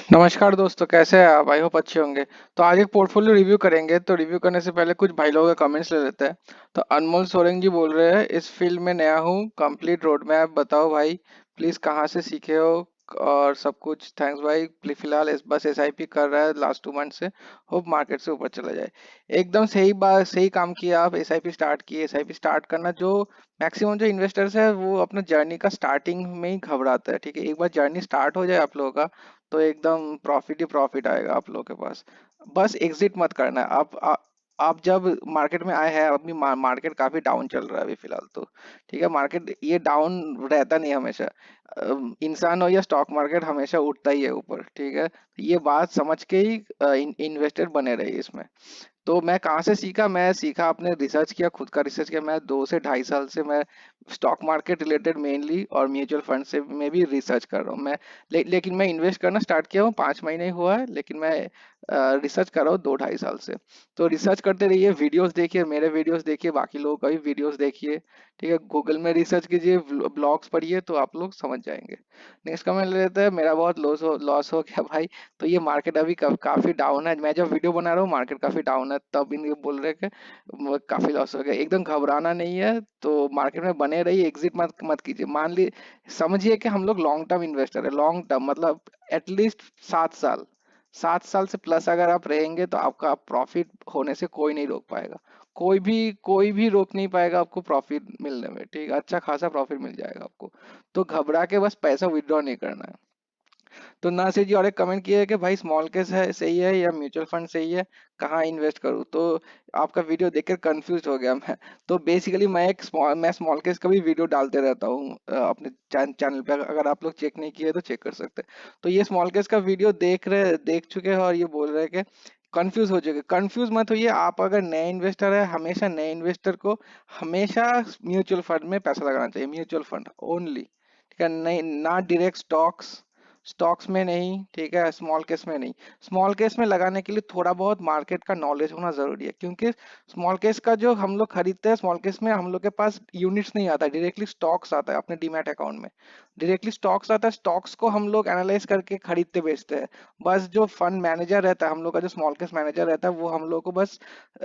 नमस्कार दोस्तों, कैसे हैं आप? आई होप अच्छे होंगे। तो आज एक पोर्टफोलियो रिव्यू करेंगे। तो रिव्यू करने से पहले कुछ भाई लोगों के कमेंट्स ले लेते हैं। तो अनमोल सोरेंग जी बोल रहे हैं, इस फील्ड में नया हूँ, कंप्लीट रोड मैप बताओ भाई, प्लीज कहाँ से सीखे हो और सब कुछ। थैंक्स भाई। फिलहाल बस एसआईपी कर रहा है लास्ट 2 मंथ से। होप मार्केट से ऊपर चला जाए। एकदम सही बात, सही काम किया आप। एसआईपी स्टार्ट किए। एसआईपी स्टार्ट करना, जो मैक्सिमम जो इन्वेस्टर्स है वो अपना जर्नी का स्टार्टिंग में ही घबराता है। ठीक है, एक बार जर्नी स्टार्ट हो जाए आप लोगों का, तो एकदम प्रॉफिट ही प्रॉफिट आएगा आप लोगों के पास। बस एग्जिट मत करना है। आप जब मार्केट में आए हैं, अभी मार्केट काफी डाउन चल रहा है अभी फिलहाल तो। ठीक है, मार्केट ये डाउन रहता नहीं हमेशा। इंसान हो या स्टॉक मार्केट, हमेशा उठता ही है ऊपर। ठीक है, ये बात समझ के ही इन्वेस्टर बने रहिए इसमें। तो मैं कहाँ से सीखा? मैं सीखा, आपने रिसर्च किया, खुद का रिसर्च किया। मैं 2 से 2.5 साल से मैं स्टॉक मार्केट रिलेटेड मेनली और म्यूचुअल फंड से में भी रिसर्च कर रहा हूँ मैं। लेकिन मैं इन्वेस्ट करना स्टार्ट किया हूँ 5 महीने ही हुआ है, लेकिन मैं रिसर्च कर रहा हूँ 2 ढाई साल से। तो रिसर्च करते रहिए, वीडियोस देखिए, मेरे वीडियोस देखिए, बाकी लोगों का भी वीडियोस देखिए। ठीक है, गूगल में रिसर्च कीजिए, ब्लॉग्स पढ़िए, तो आप लोग समझ जाएंगे। नेक्स्ट कमेंट ले लेते हैं, मेरा बहुत लॉस हो गया भाई। तो ये मार्केट अभी काफी डाउन है। मैं जब वीडियो बना रहा हूँ मार्केट काफी डाउन है, तब इनके बोल रहे कि काफी लॉस हो गया। एकदम घबराना नहीं है। तो मार्केट में बने रहिए, एग्जिट मत मत कीजिए। मान ली, समझिए कि हम लोग लॉन्ग टर्म इन्वेस्टर है। लॉन्ग टर्म मतलब एटलीस्ट 7 साल। 7 साल से प्लस अगर आप रहेंगे तो आपका प्रॉफिट होने से कोई नहीं रोक पाएगा। कोई भी रोक नहीं पाएगा आपको प्रॉफिट मिलने में। ठीक है, अच्छा खासा प्रॉफिट मिल जाएगा आपको। तो घबरा के बस पैसा विड्रॉ नहीं करना है। तो नासिर जी और एक कमेंट किया है कि भाई स्मॉल केस है सही है या म्यूचुअल फंड सही है, कहाँ इन्वेस्ट करूँ? तो आपका वीडियो देखकर कंफ्यूज हो गया मैं। तो बेसिकली मैं स्मॉल केस का भी वीडियो डालते रहता हूँ अपने चैनल पे। अगर आप लोग चेक नहीं किए तो चेक कर सकते हैं। तो ये स्मॉल केस का वीडियो देख चुके हैं और ये बोल रहे हैं कि कंफ्यूज हो चुके। कंफ्यूज मत होइए। आप अगर नए इन्वेस्टर है, हमेशा नए इन्वेस्टर को हमेशा म्यूचुअल फंड में पैसा लगाना चाहिए। Mutual fund only. ठीक है, नहीं ना डायरेक्ट स्टॉक्स। स्टॉक्स में नहीं, ठीक है, स्मॉल केस में नहीं। स्मॉल केस में लगाने के लिए थोड़ा बहुत मार्केट का नॉलेज होना जरूरी है, क्योंकि स्मॉल केस का जो हम लोग खरीदते हैं, स्मॉल केस में हम लोग के पास यूनिट्स नहीं आता, डायरेक्टली स्टॉक्स आता है अपने डीमैट अकाउंट में। डायरेक्टली स्टॉक्स आता है, स्टॉक्स को हम लोग एनालाइज करके खरीदते बेचते हैं। बस जो फंड मैनेजर रहता है हम लोग का, जो स्मॉल केस मैनेजर रहता है, वो हम लोग को बस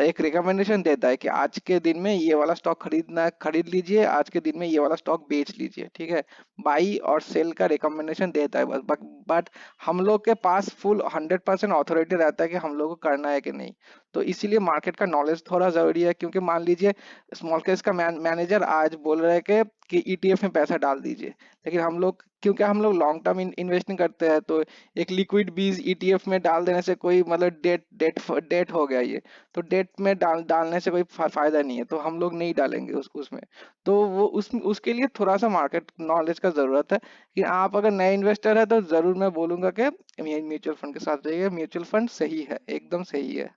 एक रिकमेंडेशन देता है कि आज के दिन में ये वाला स्टॉक खरीदना, खरीद लीजिए, आज के दिन में ये वाला स्टॉक बेच लीजिए। ठीक है, बाई और सेल का रिकमेंडेशन देता है बस। बट हम लोग के पास फुल 100% ऑथोरिटी रहता है कि हम लोग को करना है कि नहीं। तो इसीलिए मार्केट का नॉलेज थोड़ा जरूरी है, क्योंकि मान लीजिए स्मॉल केस का मैनेजर आज बोल रहा है कि ईटीएफ में पैसा डाल दीजिए। लेकिन हम लोग, क्योंकि हम लोग लॉन्ग टर्म इन्वेस्टिंग करते हैं, तो एक लिक्विड बीज ईटीएफ में डाल देने से कोई मतलब डेट हो गया ये। तो डेट में डालने से कोई फायदा नहीं है, तो हम लोग नहीं डालेंगे उसमें। तो वो उसके लिए थोड़ा सा मार्केट नॉलेज का जरूरत है। कि आप अगर नए इन्वेस्टर है तो जरूर मैं बोलूंगा कि म्यूचुअल फंड के साथ जाइए। म्यूचुअल फंड सही है, एकदम सही है।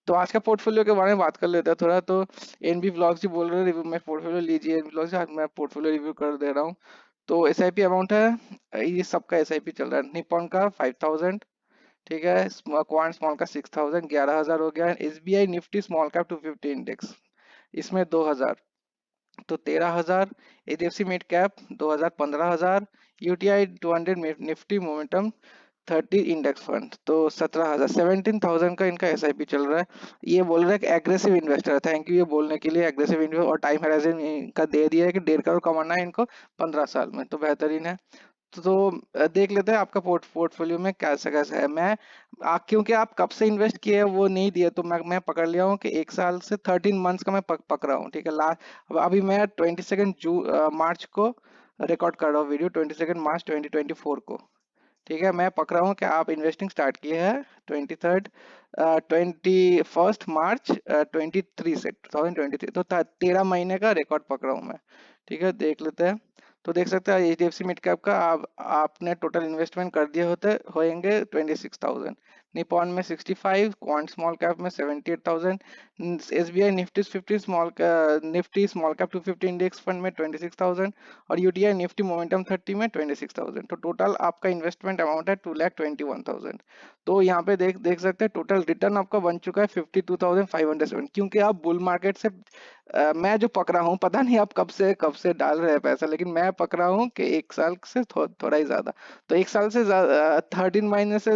तो आज का पोर्टफोलियो के बारे में बात कर लेते हैं थोड़ा। तो एनबी व्लॉग्स जी बोल रहे हैं रिव्यू में पोर्टफोलियो लीजिए। एनबी व्लॉग्स, आज मैं पोर्टफोलियो रिव्यू कर दे रहा हूँ। तो एसआईपी अमाउंट है, ये सबका एसआईपी चल रहा है। निपॉन का 5000। ठीक है, क्वांट स्मॉल का 6000, 11000 हो गया। SBI Nifty small cap 250 index, इसमें 2000, तो 13,000। HDFC mid cap 2000, 15,000। UTI 200 Nifty momentum 30 index fund, तो 17,000, 17,000 का इनका एसआईपी चल रहा है। ये बोल रहा है कि एग्रेसिव इन्वेस्टर है। थैंक यू ये बोलने के लिए। एग्रेसिव इन्वेस्टर, और टाइम हैराजन इनका दे दिया है कि 1.5 करोड़ कमाना है इनको 15 साल में, तो बेहतरीन है। देख लेते हैं आपका पोर्टफोलियो में कैसा कैसा है। क्योंकि आप कब से इन्वेस्ट किए हैं वो नहीं दिया, तो मैं पकड़ लिया हूँ कि 1 साल से 13 मंथ्स का मैं पकड़ा हूँ। ठीक है, लास्ट अभी मैं 22 मार्च को रिकॉर्ड कर रहा हूँ वीडियो, 22 मार्च 2024 को। ठीक है, मैं पकड़ा हूँ कि आप इन्वेस्टिंग स्टार्ट किए हैं 21 मार्च 23 से 2023, तो 13 महीने का रिकॉर्ड पकड़ा हूँ मैं। ठीक है, देख लेते हैं। तो देख सकते हैं H D F C mid cap का आपने टोटल इन्वेस्टमेंट कर दिए होते होंगे 26,000। निपॉन में 65, क्वांट स्मॉल कैप में 78,000, SBI Nifty 50 Nifty small cap 250 index fund में 26,000 और यूटीआई निफ्टी मोमेंटम 30 में 26,000। तो टोटल आपका इन्वेस्टमेंट अमाउंट है 2,21,000। तो यहाँ पे देख देख सकते हैं टोटल रिटर्न आपका बन चुका है 52,507, क्योंकि आप बुल मार्केट से मैं जो पकड़ा हूँ, पता नहीं आप कब से डाल रहे हैं पैसा, लेकिन मैं पकड़ा हूँ कि एक साल से थोड़ा ही ज्यादा। तो एक साल से 13 महीने से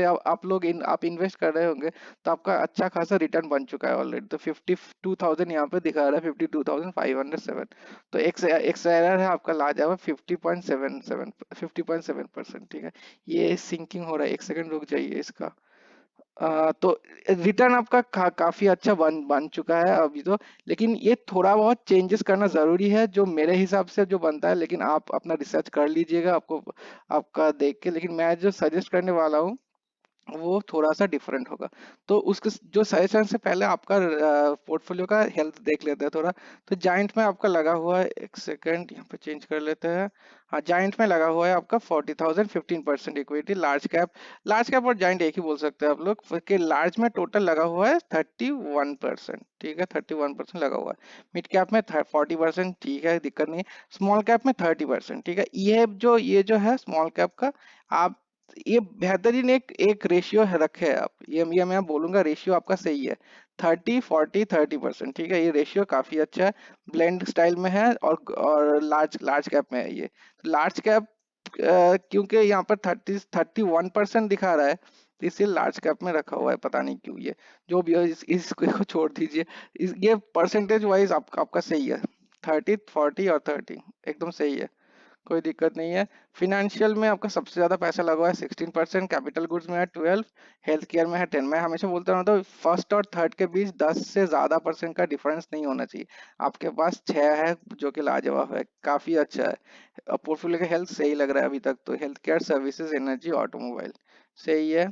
आप लोग आप इन्वेस्ट कर रहे होंगे, तो आपका अच्छा खासा रिटर्न बन चुका है ऑलरेडी। तो 52,000 यहाँ पे दिखा रहा है, 52,507। तो एक एरर है आपका लाजवाब 50.77, ठीक है। ये सिंकिंग हो रहा है, एक सेकंड रुक जाइए इसका। तो रिटर्न आपका काफी अच्छा बन चुका है अभी तो, लेकिन ये थोड़ा बहुत चेंजेस करना जरूरी है जो मेरे हिसाब से जो बनता है, लेकिन आप अपना रिसर्च कर लीजिएगा आपको आपका देख के। लेकिन मैं जो सजेस्ट करने वाला हूँ वो थोड़ा सा डिफरेंट होगा। तो उसके जो सजेशन से पहले आपका पोर्टफोलियो का हेल्थ देख लेते हैं थोड़ा। तो जाइंट में आपका लगा हुआ है, एक सेकंड यहाँ पे चेंज कर लेते हैं। हाँ, जाइंट में लगा हुआ है आपका 40,000, 15% इक्विटी। लार्ज कैप और जाइंट एक ही बोल सकते हैं आप लोग कि लार्ज में टोटल लगा हुआ है 31%, ठीक है, 31% लगा हुआ है। मिड कैप में 40%, ठीक है, दिक्कत नहीं है। स्मॉल कैप में 30%, ठीक है। ये जो है स्मॉल कैप का, आप ये बेहतरीन एक एक रेशियो है रखे है आप। ये मैं बोलूंगा रेशियो आपका सही है, 30 40 30%, ठीक है। ये रेशियो काफी अच्छा है, ब्लेंड स्टाइल में है और लार्ज लार्ज कैप में है ये। लार्ज कैप क्योंकि यहाँ पर 31% दिखा रहा है, तो इसे लार्ज कैप में रखा हुआ है, पता नहीं क्यों। ये जो भी है, इसको छोड़ दीजिए। ये परसेंटेज वाइज आपका सही है, 30 40 और 30 एकदम सही है, कोई दिक्कत नहीं है। फिनेंशियल में आपका सबसे ज्यादा पैसा लगा हुआ है 16%, कैपिटल गुड्स में है 12, हेल्थ केयर में है 10। मैं हमेशा बोलता हूँ तो फर्स्ट और थर्ड के बीच 10 से ज्यादा % का डिफरेंस नहीं होना चाहिए। आपके पास 6 है जो कि लाजवाब है, काफी अच्छा है। पोर्टफोलियो का हेल्थ सही लग रहा है अभी तक तो। Health care, services, energy, automobile सही है।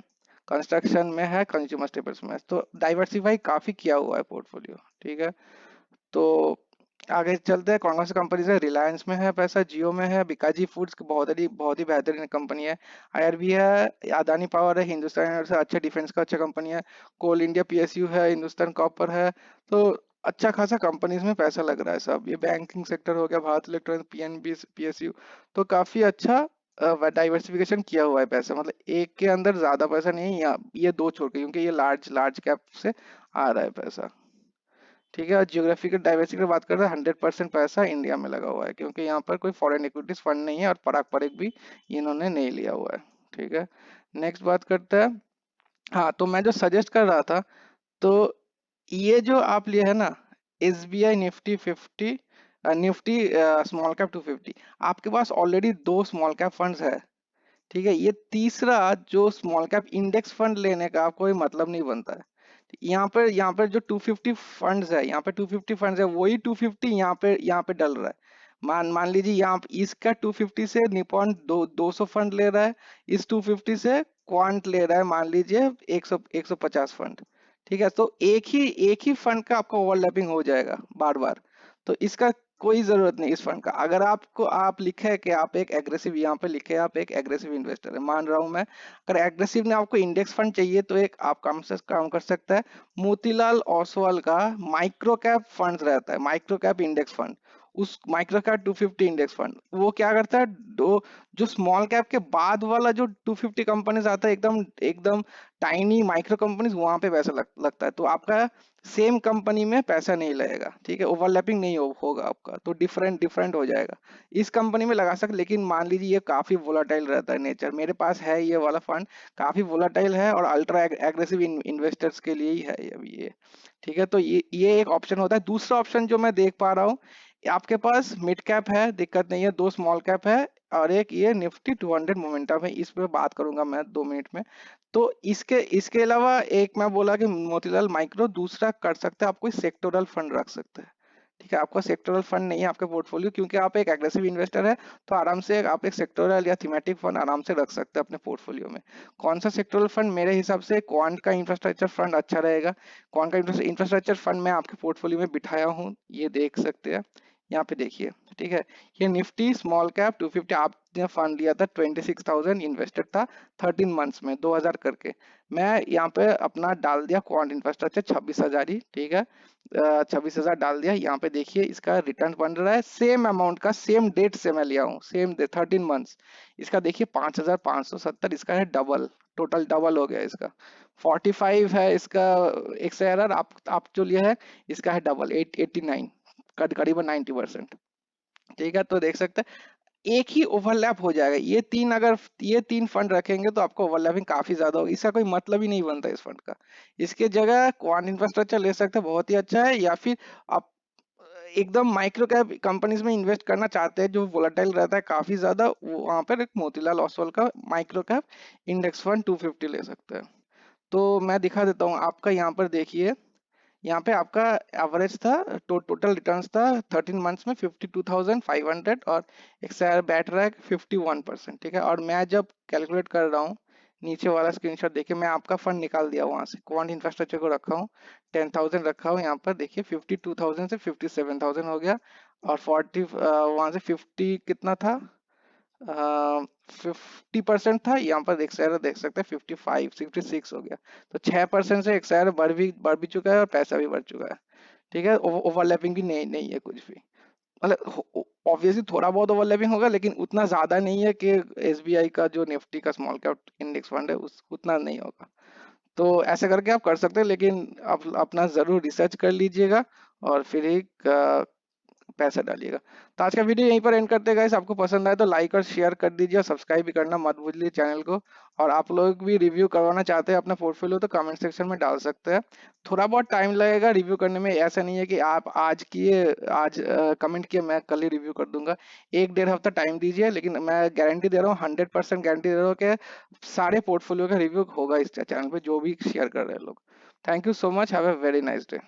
कंस्ट्रक्शन में है, कंज्यूमर स्टेपल्स में है। तो डाइवर्सिफाई काफी किया हुआ है पोर्टफोलियो, ठीक है। तो आगे चलते हैं, कौन कौन सी कंपनी है। रिलायंस में है पैसा, जियो में है, बिकाजी फूड्स की बहुत ही बेहतरीन कंपनी है, आईआरबी है, अदानी पावर है, हिंदुस्तान एनर्जी से अच्छा डिफेंस का अच्छा कंपनी है, कोल इंडिया पीएसयू है, हिंदुस्तान कॉपर है। तो अच्छा खासा कंपनीज में पैसा लग रहा है सब। ये बैंकिंग सेक्टर हो गया, भारत इलेक्ट्रॉनिक, पीएनबी, पीएसयू। तो काफी अच्छा डाइवर्सिफिकेशन किया हुआ है पैसा, मतलब एक के अंदर ज्यादा पैसा नहीं है ये दो छोड़ के, क्योंकि ये लार्ज लार्ज कैप से आ रहा है पैसा, ठीक है। और जियोग्राफिकल डाइवर्सिटी की बात कर रहे हैं, 100% पैसा इंडिया में लगा हुआ है, क्योंकि यहाँ पर कोई फॉरेन इक्विटीज फंड नहीं है और पराग पराग भी इन्होंने नहीं लिया हुआ है, ठीक है। नेक्स्ट बात करते हैं। हाँ, तो मैं जो सजेस्ट कर रहा था, तो ये जो आप लिए है ना, SBI Nifty 50, Nifty small cap 250, आपके पास ऑलरेडी दो स्मॉल कैप फंड्स है, ठीक है। ये तीसरा जो स्मॉल कैप इंडेक्स फंड लेने का कोई मतलब नहीं बनता है। यहाँ पर जो 250 फंड्स है, यहाँ पे 250 फंड्स है, वही 250 यहाँ पे डल रहा है। मान लीजिए यहाँ इसका 250 से निपॉन 200 फंड ले रहा है, इस 250 से क्वांट ले रहा है मान लीजिए 150 फंड, ठीक है। तो एक ही फंड का आपका ओवरलैपिंग हो जाएगा बार बार। तो इसका कोई जरूरत नहीं इस फंड का। अगर आप लिखे कि आप एक एग्रेसिव, यहाँ पे लिखे आप एक एग्रेसिव इन्वेस्टर है, मान रहा हूं मैं। अगर एग्रेसिव ने आपको इंडेक्स फंड चाहिए, तो एक आप काम कर सकता है, मोतीलाल ओसवाल का माइक्रो कैप फंड रहता है, माइक्रो कैप इंडेक्स फंड। उस माइक्रो कैप 250 इंडेक्स फंड वो क्या करता है, दो जो स्मॉल कैप के बाद वाला जो 250 कंपनीज आता है, एकदम एकदम टाइनी माइक्रो कंपनीज, वहां पे पैसा लगता है। तो आपका सेम कंपनी में पैसा नहीं लगेगा, ठीक है, ओवरलैपिंग नहीं होगा आपका, तो डिफरेंट डिफरेंट हो जाएगा। इस कंपनी में लगा सकते, लेकिन मान लीजिए ये काफी वोलाटाइल रहता है नेचर। मेरे पास है ये वाला फंड, काफी वोलाटाइल है और अल्ट्रा एग्रेसिव इन्वेस्टर्स के लिए ही है ये अभी ये, ठीक है। तो ये एक ऑप्शन होता है। दूसरा ऑप्शन जो मैं देख पा रहा हूँ, आपके पास मिड कैप है, दिक्कत नहीं है, दो स्मॉल कैप है, और एक ये निफ्टी 200 मोमेंटम है। इस पे बात करूंगा मैं 2 मिनट में। तो इसके इसके अलावा एक मैं बोला कि मोतीलाल माइक्रो, दूसरा कर सकते हैं आप कोई सेक्टोरल फंड रख सकते हैं, ठीक है। आपका सेक्टोरल फंड नहीं है आपके पोर्टफोलियो, क्योंकि आप एक एग्रेसिव इन्वेस्टर है, तो आराम से आप एक सेक्टोरल या थीमेटिक फंड आराम से रख सकते हैं अपने पोर्टफोलियो में। कौन सा सेक्टोरल फंड? मेरे हिसाब से क्वांट का इंफ्रास्ट्रक्चर फंड अच्छा रहेगा। क्वांट का इंफ्रास्ट्रक्चर फंड मैं आपके पोर्टफोलियो में बिठाया हूँ, ये देख सकते हैं। यहाँ पे देखिए, ठीक है। ये निफ्टी स्मॉल कैप 250 आपने फंड लिया था, 26,000 इन्वेस्टेड था 13 मंथ्स में 2000 करके। मैं यहाँ पे अपना डाल दिया क्वांट इंफ्रास्ट्रक्चर 26,000 ही, ठीक है। 26,000 डाल दिया। यहाँ पे देखिए इसका रिटर्न बन रहा है सेम अमाउंट का, सेम डेट से मैं लिया हूँ, सेम डे 13 मंथ्स। इसका देखिए 5,570, इसका है डबल, टोटल डबल हो गया इसका। 45 है इसका एक्सआरआर, आप जो लिया है इसका है डबल 89, करीबन 90%। ठीक है, तो देख सकते हैं एक ही ओवरलैप हो जाएगा। ये तीन, अगर ये तीन फंड रखेंगे तो आपको ओवरलैपिंग काफी ज्यादा होगी, इसका कोई मतलब ही नहीं बनता इस फंड का। इसके जगह क्वांट इंफ्रास्ट्रक्चर ले सकते हैं, बहुत ही अच्छा है। या फिर आप एकदम माइक्रो कैप कंपनीज में इन्वेस्ट करना चाहते हैं जो वोलेटाइल रहता है काफी ज्यादा, वहां पर एक मोतीलाल ओसवाल का माइक्रो कैप इंडेक्स फंड 250 ले सकते हैं। तो मैं दिखा देता हूँ आपका, यहाँ पर देखिए, यहाँ पे आपका एवरेज था, टोटल रिटर्न्स था 13 मंथ्स में 52,500, और एक्सआर बैठ रहा है 51%, ठीक है। और मैं जब कैलकुलेट कर रहा हूँ, नीचे वाला स्क्रीनशॉट देखिए, मैं आपका फंड निकाल दिया वहां से, क्वांट इंफ्रास्ट्रक्चर को रखा हूँ, 10,000 रखा हूँ यहाँ पर, देखिए 52,000 से 57,000 हो गया। और 40 वहां से 50 कितना था, 50% था, यहाँ पर एक्सआर देख सकते हैं 55 66 हो गया। तो 6% से एक्सआर बढ़ भी चुका है और पैसा भी बढ़ चुका है, ठीक है। ओवरलैपिंग भी नहीं नहीं है कुछ भी, मतलब ऑब्वियसली थोड़ा बहुत ओवरलैपिंग होगा, लेकिन उतना ज्यादा नहीं है कि एसबीआई का जो निफ्टी का स्मॉल कैप इंडेक्स फंड है उस उतना नहीं होगा। तो ऐसे करके आप कर सकते हैं, लेकिन आप अपना जरूर रिसर्च कर लीजिएगा और फिर ही पैसा डालिएगा। तो आज का वीडियो यहीं पर एंड करते हैं गाइस। आपको पसंद आए तो लाइक और शेयर कर दीजिए, और सब्सक्राइब भी करना मत भूलिए चैनल को। और आप लोग भी रिव्यू करवाना चाहते हैं अपना पोर्टफोलियो तो कमेंट सेक्शन में डाल सकते हैं। थोड़ा बहुत टाइम लगेगा रिव्यू करने में, ऐसा नहीं है कि आप आज किए, आज कमेंट किए मैं कल ही रिव्यू कर दूंगा। 1 डेढ़ हफ्ता टाइम दीजिए, लेकिन मैं गारंटी दे रहा हूँ, 100% गारंटी दे रहा हूँ कि सारे पोर्टफोलियो का रिव्यू होगा इस चैनल पे जो भी शेयर कर रहे हैं लोग। Thank you so much, have a very nice day.